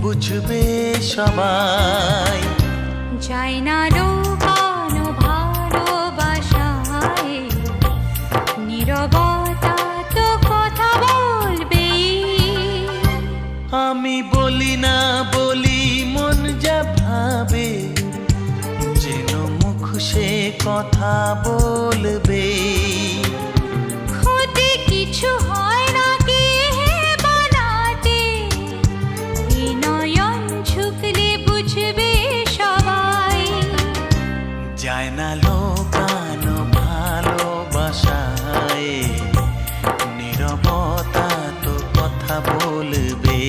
বুঝবে সবাই। যায় না লুকানো ভালোবাসায়, নীরবতা তো কথা বলবেই। আমি বলি না বলি মন যা ভাবে, যেন মুখ সে কথা বলবে। ক্ষতি কিছু হয় না কি হে বানাতে, এই নয়ন ঝুঁকলে বুঝবে সবাই। যায় না লোকানো ভালোবাসায়, নীরবতা তো কথা বলবে।